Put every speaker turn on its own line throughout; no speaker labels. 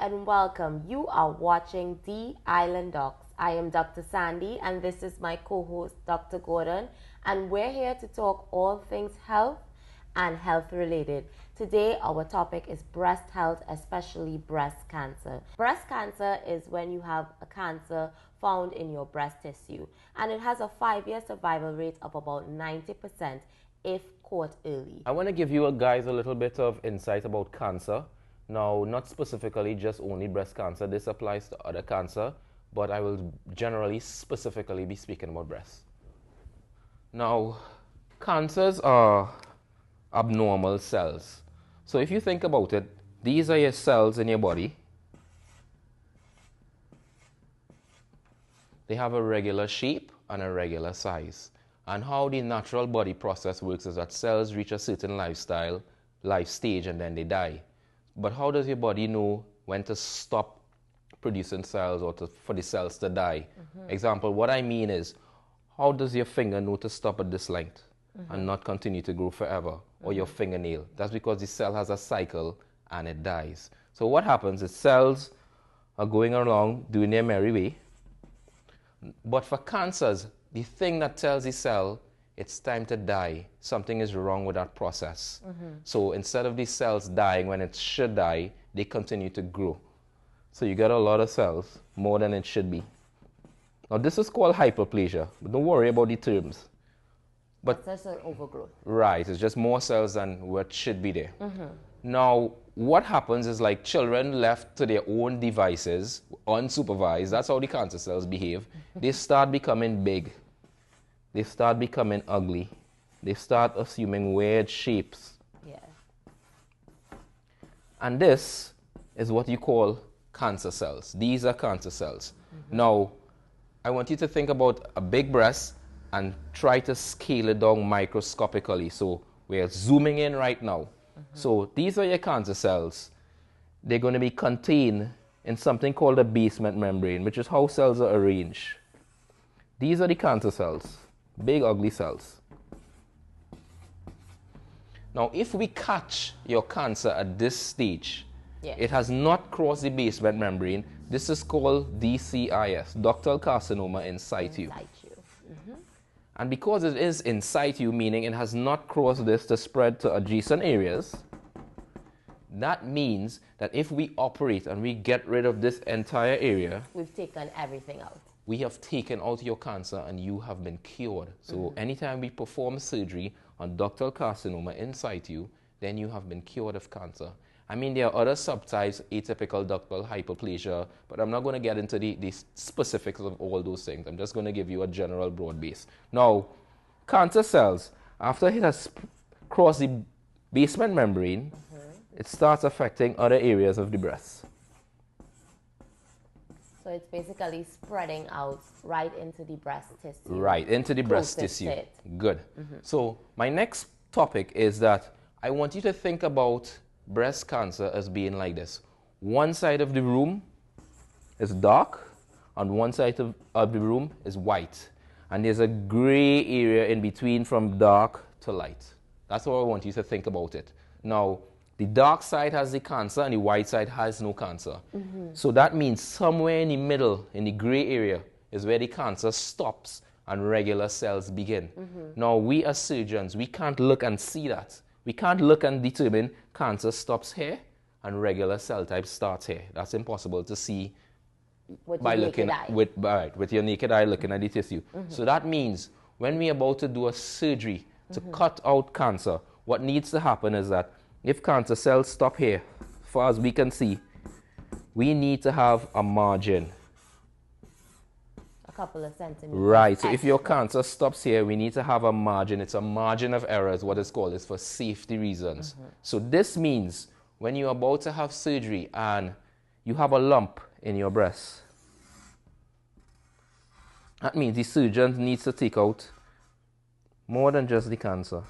and welcome. You are watching The Island Docs. I am Dr. Sandy and this is my co-host Dr. Gordon, and we're here to talk all things health and health related. Today our topic is breast health, especially breast cancer. Breast cancer is when you have a cancer found in your breast tissue, and it has a 5-year survival rate of about 90% if caught early.
I want to give you guys a little bit of insight about cancer. Now, not specifically just only breast cancer. This applies to other cancer, but I will generally specifically be speaking about breast. Now, cancers are abnormal cells. So if you think about it, these are your cells in your body. They have a regular shape and a regular size. And how the natural body process works is that cells reach a certain life stage, and then they die. But how does your body know when to stop producing cells or for the cells to die? Example, what I mean is, how does your finger know to stop at this length and not continue to grow forever? Or your fingernail? That's because the cell has a cycle and it dies. So what happens is cells are going along doing their merry way. But for cancers, the thing that tells the cell it's time to die, something is wrong with that process. So instead of these cells dying when it should die, they continue to grow. So you get a lot of cells, more than it should be. Now this is called hyperplasia, but don't worry about the terms.
But that's an overgrowth.
Right, it's just more cells than what should be there. Now, what happens is, like, children left to their own devices, unsupervised, that's how the cancer cells behave. They start becoming big. They start becoming ugly. They start assuming weird shapes.
Yeah.
And this is what you call cancer cells. These are cancer cells. Now, I want you to think about a big breast and try to scale it down microscopically. So we're zooming in right now. So these are your cancer cells. They're going to be contained in something called a basement membrane, which is how cells are arranged. These are the cancer cells, big ugly cells. Now, if we catch your cancer at this stage, it has not crossed the basement membrane. This is called DCIS, ductal carcinoma in situ. And because it is in situ, meaning it has not crossed this to spread to adjacent areas, that means that if we operate and we get rid of this entire area,
we've taken everything out.
We have taken out your cancer and you have been cured. So anytime we perform surgery on ductal carcinoma in situ, then you have been cured of cancer. I mean, there are other subtypes, atypical ductal hyperplasia, but I'm not going to get into the specifics of all those things. I'm just going to give you a general broad base. Now, cancer cells, after it has crossed the basement membrane, it starts affecting other areas of the breast.
So it's basically spreading out right into the breast tissue.
Right, into the breast tissue. Good. So my next topic is that I want you to think about breast cancer as being like this. One side of the room is dark, and one side of the room is white. And there's a gray area in between from dark to light. That's how I want you to think about it. Now, the dark side has the cancer and the white side has no cancer. So that means somewhere in the middle, in the gray area, is where the cancer stops and regular cells begin. Now, we as surgeons, we can't look and see that. We can't look and determine cancer stops here and regular cell type starts here. That's impossible to see by looking with your naked eye looking at the tissue. So that means when we're about to do a surgery to cut out cancer, what needs to happen is that if cancer cells stop here, as far as we can see, we need to have a margin.
A couple of centimeters.
Right, so if your cancer stops here, we need to have a margin. It's a margin of error is what it's called. It's for safety reasons. So this means when you're about to have surgery and you have a lump in your breast, that means the surgeon needs to take out more than just the cancer.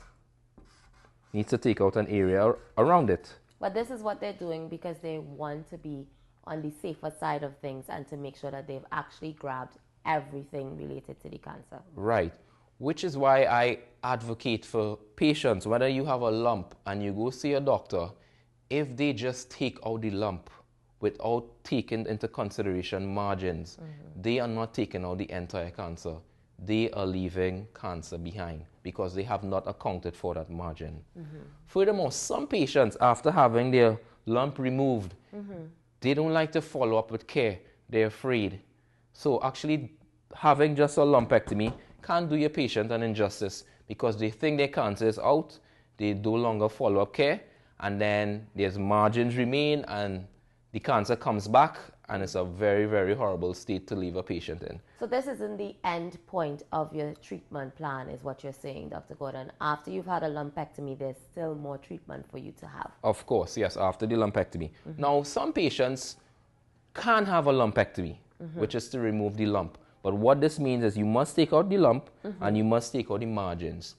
Needs to take out an area around it.
But this is what they're doing because they want to be on the safer side of things and to make sure that they've actually grabbed everything related to the cancer.
Right. Which is why I advocate for patients, whether you have a lump and you go see a doctor, if they just take out the lump without taking into consideration margins. They are not taking out the entire cancer. They are leaving cancer behind because they have not accounted for that margin. Furthermore, some patients, after having their lump removed, they don't like to follow up with care. They're afraid. So actually, having just a lumpectomy can't do your patient an injustice because they think their cancer is out, they no longer follow up care, and then there's margins remain and the cancer comes back, and it's a very, very horrible state to leave a patient in.
So this isn't the end point of your treatment plan, is what you're saying, Dr. Gordon. After you've had a lumpectomy, there's still more treatment for you to have.
Of course, yes, after the lumpectomy. Now, some patients can have a lumpectomy, which is to remove the lump. But what this means is you must take out the lump and you must take out the margins.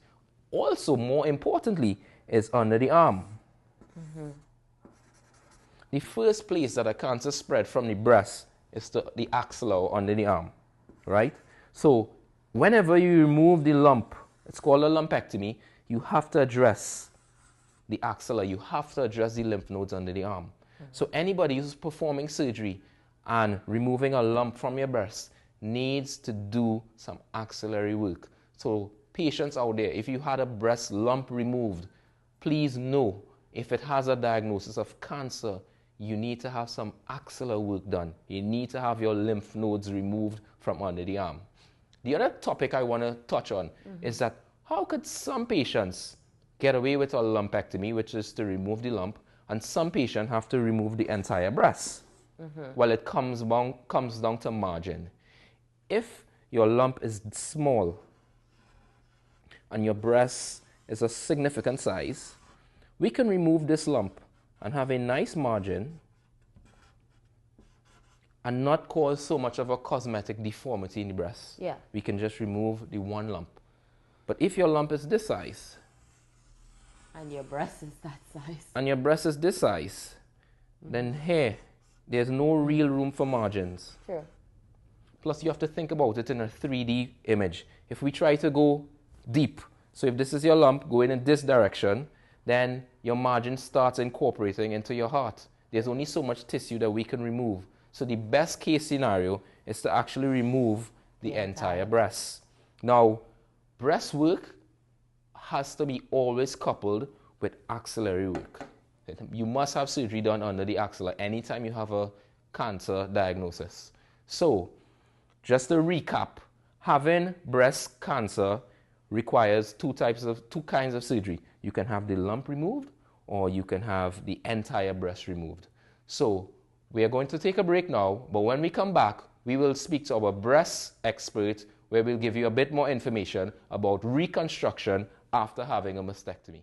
Also, more importantly, is under the arm. The first place that a cancer spread from the breast is to the axilla or under the arm, right? So whenever you remove the lump, it's called a lumpectomy, you have to address the axilla. You have to address the lymph nodes under the arm. So anybody who's performing surgery and removing a lump from your breast needs to do some axillary work. So patients out there, if you had a breast lump removed, please know if it has a diagnosis of cancer, you need to have some axillary work done. You need to have your lymph nodes removed from under the arm. The other topic I want to touch on is that how could some patients get away with a lumpectomy, which is to remove the lump, and some patients have to remove the entire breast? Well, it comes down to margin. If your lump is small and your breast is a significant size, we can remove this lump and have a nice margin and not cause so much of a cosmetic deformity in the breast.
Yeah.
We can just remove the one lump. But if your lump is this size,
and your breast is that size,
and your breast is this size, then here, there's no real room for margins.
Sure.
Plus, you have to think about it in a 3D image. If we try to go deep, so if this is your lump going in this direction, then your margin starts incorporating into your heart. There's only so much tissue that we can remove. So the best case scenario is to actually remove the entire breast. Now, breast work has to be always coupled with axillary work. You must have surgery done under the axilla anytime you have a cancer diagnosis. So, just to recap, having breast cancer requires two kinds of surgery. You can have the lump removed or you can have the entire breast removed. So we are going to take a break now, but when we come back, we will speak to our breast expert where we'll give you a bit more information about reconstruction after having a mastectomy.